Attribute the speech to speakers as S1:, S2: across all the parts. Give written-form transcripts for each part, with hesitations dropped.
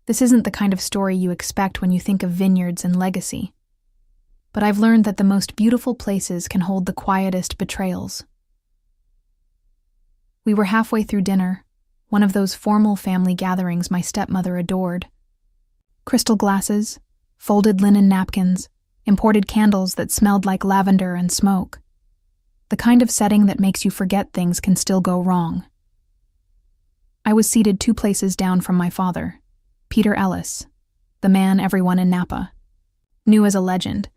S1: This isn't the kind of story you expect when you think of vineyards and legacy. But I've learned that the most beautiful places can hold the quietest betrayals. We were halfway through dinner, one of those formal family gatherings my stepmother adored. Crystal glasses, folded linen napkins, imported candles that smelled like lavender and smoke. The kind of setting that makes you forget things can still go wrong. I was seated 2 places down from my father, Peter Ellis, the man everyone in Napa knew as a legend,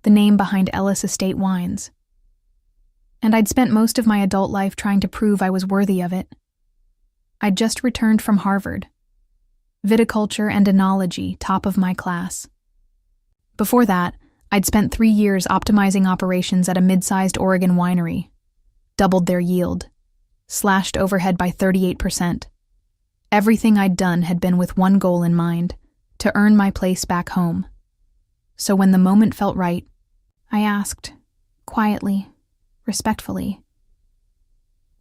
S1: the name behind Ellis Estate wines. And I'd spent most of my adult life trying to prove I was worthy of it. I'd just returned from Harvard. Viticulture and enology, top of my class. Before that, I'd spent 3 years optimizing operations at a mid-sized Oregon winery, doubled their yield, slashed overhead by 38%. Everything I'd done had been with one goal in mind, to earn my place back home. So when the moment felt right, I asked, quietly, respectfully,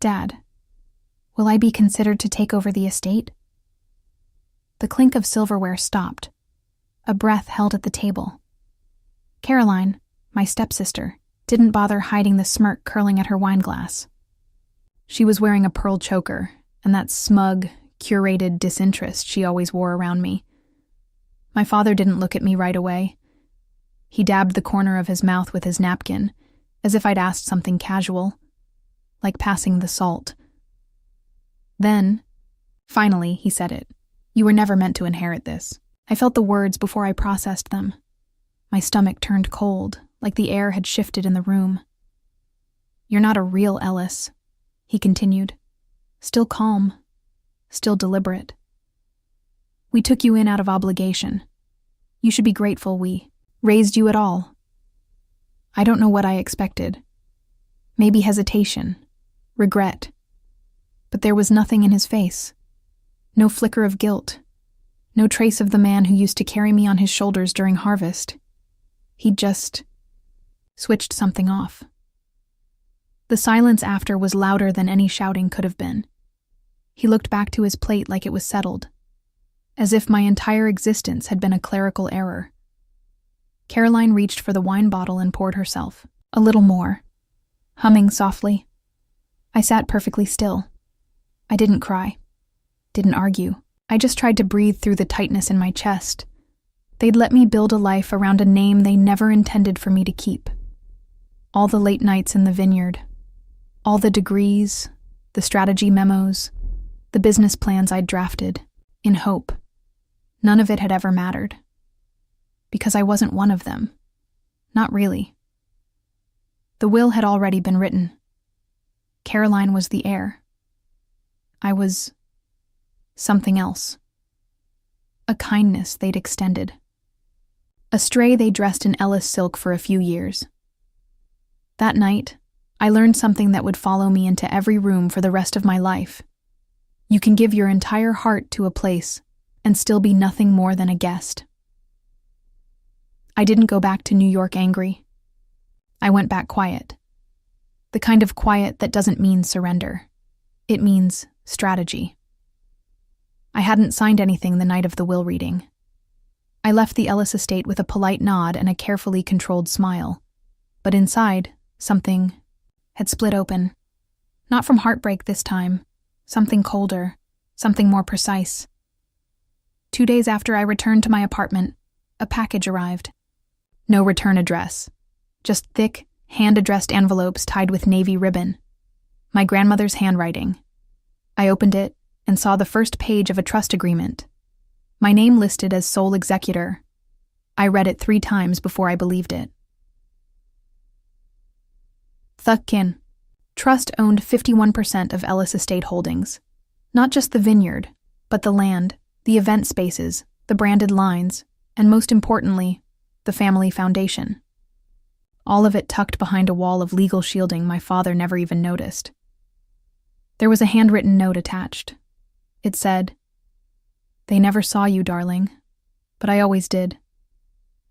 S1: "Dad, will I be considered to take over the estate?" The clink of silverware stopped. A breath held at the table. Caroline, my stepsister, didn't bother hiding the smirk curling at her wineglass. She was wearing a pearl choker, and that smug, curated disinterest she always wore around me. My father didn't look at me right away. He dabbed the corner of his mouth with his napkin, as if I'd asked something casual, like passing the salt. Then, finally, he said it. "You were never meant to inherit this." I felt the words before I processed them. My stomach turned cold, like the air had shifted in the room. "You're not a real Ellis," he continued, still calm, still deliberate. "We took you in out of obligation. You should be grateful we raised you at all." I don't know what I expected. Maybe hesitation, regret. But there was nothing in his face. No flicker of guilt. No trace of the man who used to carry me on his shoulders during harvest. He'd just switched something off. The silence after was louder than any shouting could have been. He looked back to his plate like it was settled, as if my entire existence had been a clerical error. Caroline reached for the wine bottle and poured herself a little more, humming softly. I sat perfectly still. I didn't cry, didn't argue. I just tried to breathe through the tightness in my chest. They'd let me build a life around a name they never intended for me to keep. All the late nights in the vineyard, all the degrees, the strategy memos, the business plans I'd drafted, in hope. None of it had ever mattered. Because I wasn't one of them. Not really. The will had already been written. Caroline was the heir. I was something else. A kindness they'd extended. A stray they dressed in Ellis silk for a few years. That night, I learned something that would follow me into every room for the rest of my life. You can give your entire heart to a place and still be nothing more than a guest. I didn't go back to New York angry. I went back quiet. The kind of quiet that doesn't mean surrender. It means strategy. I hadn't signed anything the night of the will reading. I left the Ellis estate with a polite nod and a carefully controlled smile. But inside, something had split open. Not from heartbreak this time. Something colder, something more precise. 2 days after I returned to my apartment, a package arrived. No return address. Just thick, hand-addressed envelopes tied with navy ribbon. My grandmother's handwriting. I opened it and saw the first page of a trust agreement. My name listed as sole executor. I read it 3 times before I believed it. Thukkin. Trust owned 51% of Ellis Estate Holdings. Not just the vineyard, but the land, the event spaces, the branded lines, and most importantly, the family foundation. All of it tucked behind a wall of legal shielding my father never even noticed. There was a handwritten note attached. It said, "They never saw you, darling, but I always did.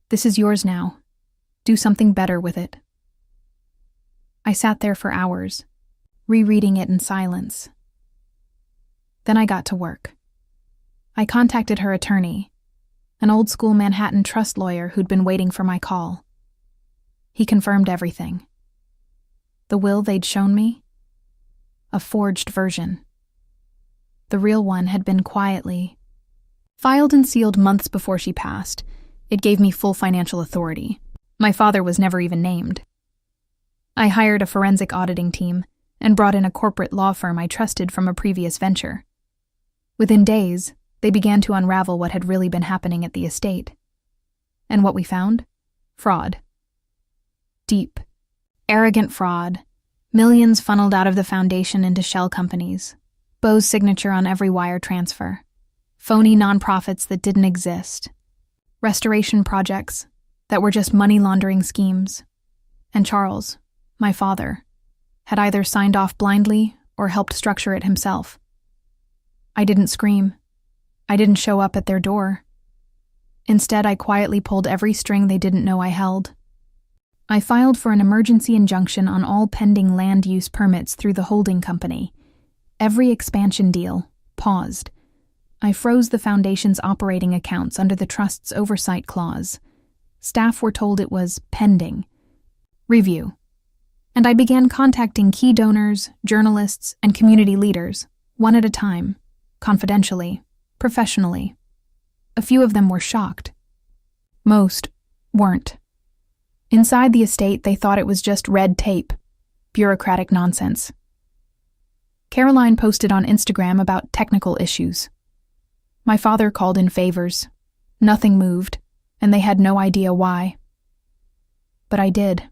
S1: This is yours now. Do something better with it." I sat there for hours, rereading it in silence. Then I got to work. I contacted her attorney, an old-school Manhattan trust lawyer who'd been waiting for my call. He confirmed everything. The will they'd shown me? A forged version. The real one had been quietly filed and sealed months before she passed. It gave me full financial authority. My father was never even named. I hired a forensic auditing team and brought in a corporate law firm I trusted from a previous venture. Within days, they began to unravel what had really been happening at the estate. And what we found? Fraud. Deep, arrogant fraud. Millions funneled out of the foundation into shell companies. Beau's signature on every wire transfer. Phony nonprofits that didn't exist. Restoration projects that were just money laundering schemes. And Charles, my father, had either signed off blindly or helped structure it himself. I didn't scream. I didn't show up at their door. Instead, I quietly pulled every string they didn't know I held. I filed for an emergency injunction on all pending land use permits through the holding company. Every expansion deal paused. I froze the foundation's operating accounts under the trust's oversight clause. Staff were told it was pending review. And I began contacting key donors, journalists, and community leaders, one at a time, confidentially, professionally. A few of them were shocked. Most weren't. Inside the estate, they thought it was just red tape, bureaucratic nonsense. Caroline posted on Instagram about technical issues. My father called in favors. Nothing moved, and they had no idea why. But I did.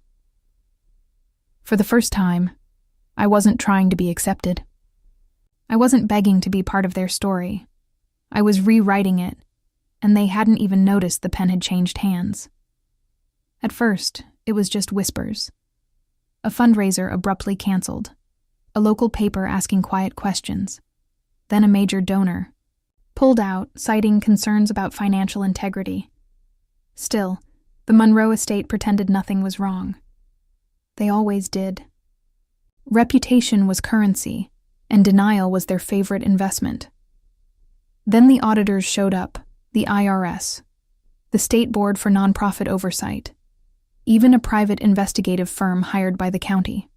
S1: For the first time, I wasn't trying to be accepted. I wasn't begging to be part of their story. I was rewriting it, and they hadn't even noticed the pen had changed hands. At first, it was just whispers. A fundraiser abruptly canceled. A local paper asking quiet questions. Then a major donor pulled out, citing concerns about financial integrity. Still, the Monroe estate pretended nothing was wrong. They always did. Reputation was currency, and denial was their favorite investment. Then the auditors showed up, the IRS, the State Board for Nonprofit Oversight, even a private investigative firm hired by the county.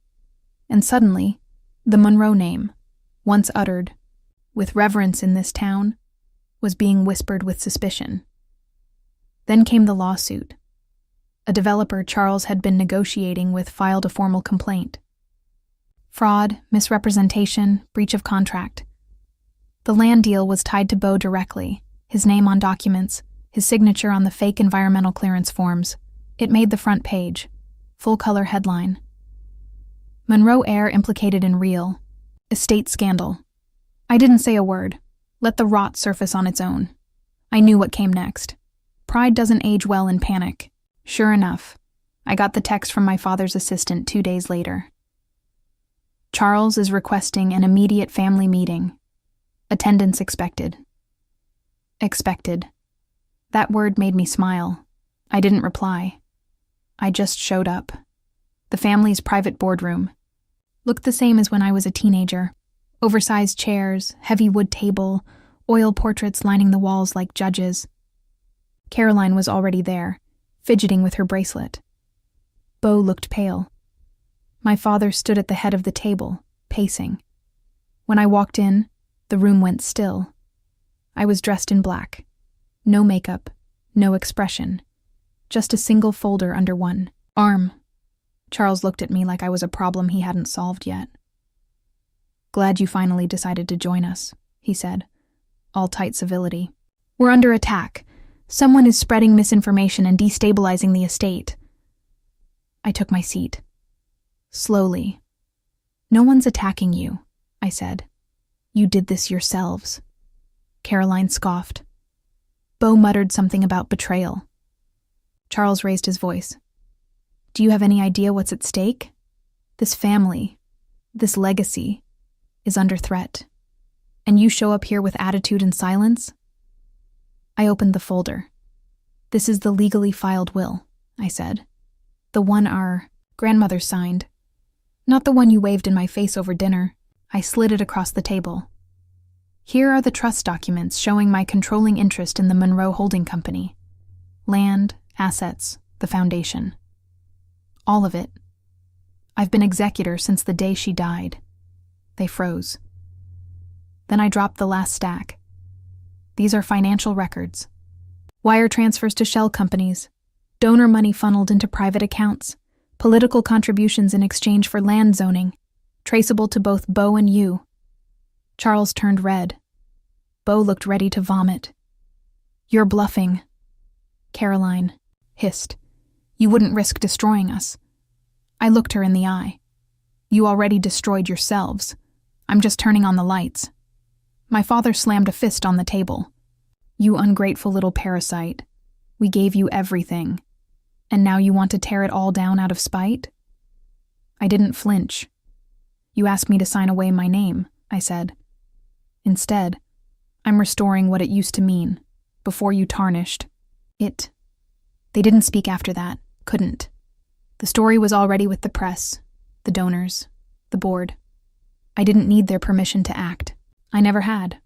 S1: And suddenly, the Monroe name, once uttered with reverence in this town, was being whispered with suspicion. Then came the lawsuit. A developer Charles had been negotiating with filed a formal complaint. Fraud, misrepresentation, breach of contract. The land deal was tied to Beau directly, his name on documents, his signature on the fake environmental clearance forms. It made the front page, full-color headline. Monroe heir implicated in real estate scandal. I didn't say a word. Let the rot surface on its own. I knew what came next. Pride doesn't age well in panic. Sure enough, I got the text from my father's assistant 2 days later. Charles is requesting an immediate family meeting. Attendance expected. Expected. That word made me smile. I didn't reply. I just showed up. The family's private boardroom looked the same as when I was a teenager. Oversized chairs, heavy wood table, oil portraits lining the walls like judges. Caroline was already there, fidgeting with her bracelet. Beau looked pale. My father stood at the head of the table, pacing. When I walked in, the room went still. I was dressed in black. No makeup, no expression. Just a single folder under one arm. Charles looked at me like I was a problem he hadn't solved yet. "Glad you finally decided to join us," he said, all tight civility. "We're under attack. Someone is spreading misinformation and destabilizing the estate." I took my seat. Slowly. "No one's attacking you," I said. "You did this yourselves." Caroline scoffed. Beau muttered something about betrayal. Charles raised his voice. "Do you have any idea what's at stake? This family, this legacy, is under threat. And you show up here with attitude and silence?" I opened the folder. "This is the legally filed will," I said. "The one our grandmother signed. Not the one you waved in my face over dinner." I slid it across the table. Here are the trust documents showing my controlling interest in the Monroe Holding Company. Land, assets, the foundation. All of it. I've been executor since the day she died. They froze. Then I dropped the last stack. These are financial records. Wire transfers to shell companies, donor money funneled into private accounts, political contributions in exchange for land zoning, traceable to both Beau and you. Charles turned red. Beau looked ready to vomit. You're bluffing. Caroline hissed. You wouldn't risk destroying us. I looked her in the eye. You already destroyed yourselves. I'm just turning on the lights. My father slammed a fist on the table. You ungrateful little parasite. We gave you everything. And now you want to tear it all down out of spite? I didn't flinch. You asked me to sign away my name, I said. Instead, I'm restoring what it used to mean, before you tarnished it. They didn't speak after that, couldn't. The story was already with the press, the donors, the board. I didn't need their permission to act. I never had.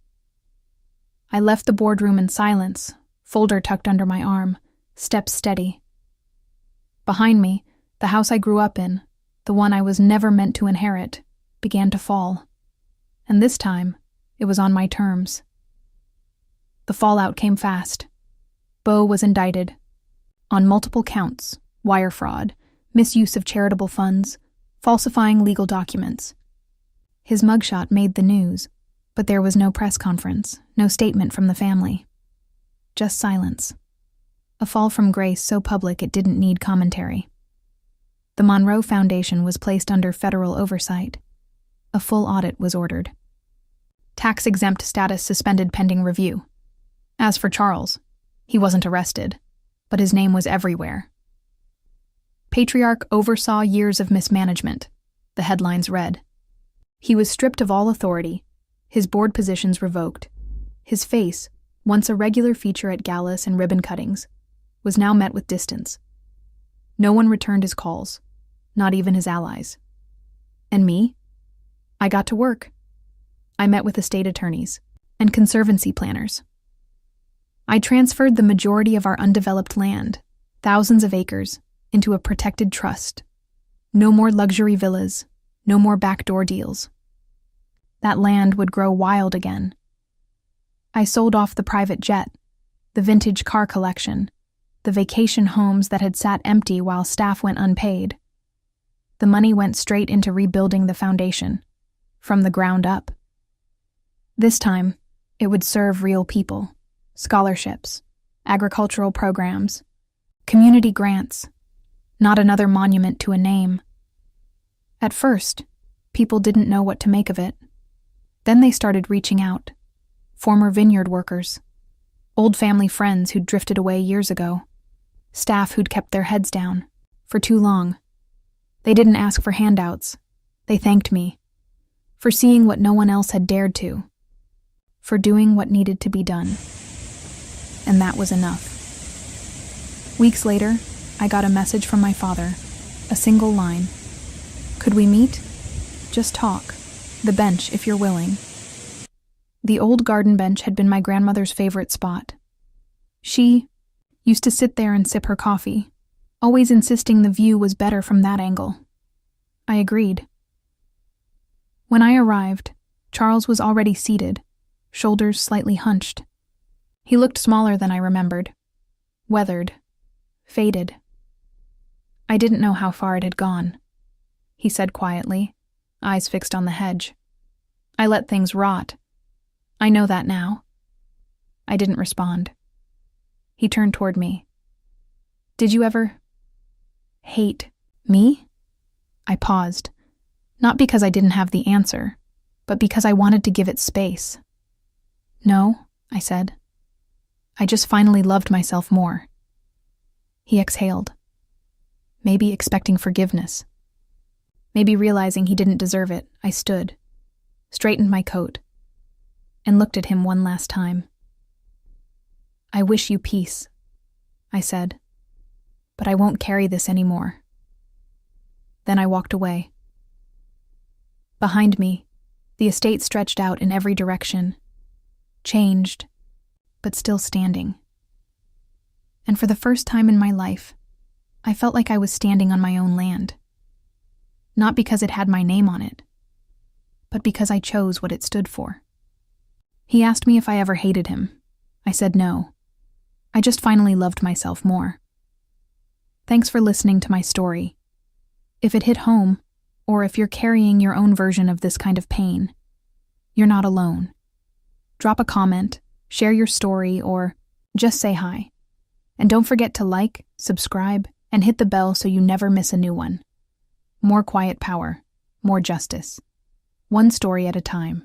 S1: I left the boardroom in silence, folder tucked under my arm, steps steady. Behind me, the house I grew up in, the one I was never meant to inherit, began to fall. And this time, it was on my terms. The fallout came fast. Beau was indicted. On multiple counts, wire fraud, misuse of charitable funds, falsifying legal documents. His mugshot made the news, but there was no press conference, no statement from the family. Just silence. A fall from grace so public it didn't need commentary. The Monroe Foundation was placed under federal oversight. A full audit was ordered. Tax-exempt status suspended pending review. As for Charles, he wasn't arrested, but his name was everywhere. Patriarch oversaw years of mismanagement, the headlines read. He was stripped of all authority, his board positions revoked. His face, once a regular feature at galas and ribbon cuttings, was now met with distance. No one returned his calls, not even his allies. And me? I got to work. I met with estate attorneys and conservancy planners. I transferred the majority of our undeveloped land, thousands of acres, into a protected trust. No more luxury villas, no more backdoor deals. That land would grow wild again. I sold off the private jet, the vintage car collection, the vacation homes that had sat empty while staff went unpaid. The money went straight into rebuilding the foundation, from the ground up. This time, it would serve real people, scholarships, agricultural programs, community grants, not another monument to a name. At first, people didn't know what to make of it. Then they started reaching out. Former vineyard workers, old family friends who'd drifted away years ago, staff who'd kept their heads down for too long. They didn't ask for handouts. They thanked me for seeing what no one else had dared to, for doing what needed to be done. And that was enough. Weeks later, I got a message from my father, a single line. Could we meet? Just talk. The bench, if you're willing. The old garden bench had been my grandmother's favorite spot. She used to sit there and sip her coffee, always insisting the view was better from that angle. I agreed. When I arrived, Charles was already seated, shoulders slightly hunched. He looked smaller than I remembered, weathered, faded. I didn't know how far it had gone, he said quietly, eyes fixed on the hedge. I let things rot. I know that now. I didn't respond. He turned toward me. Did you ever hate me? I paused, not because I didn't have the answer, but because I wanted to give it space. No, I said. I just finally loved myself more. He exhaled, maybe expecting forgiveness. Maybe realizing he didn't deserve it, I stood, straightened my coat, and looked at him one last time. I wish you peace, I said, but I won't carry this anymore. Then I walked away. Behind me, the estate stretched out in every direction, changed, but still standing. And for the first time in my life, I felt like I was standing on my own land. Not because it had my name on it, but because I chose what it stood for. He asked me if I ever hated him. I said no. I just finally loved myself more. Thanks for listening to my story. If it hit home, or if you're carrying your own version of this kind of pain, you're not alone. Drop a comment, share your story, or just say hi. And don't forget to like, subscribe, and hit the bell so you never miss a new one. More quiet power, more justice. One story at a time.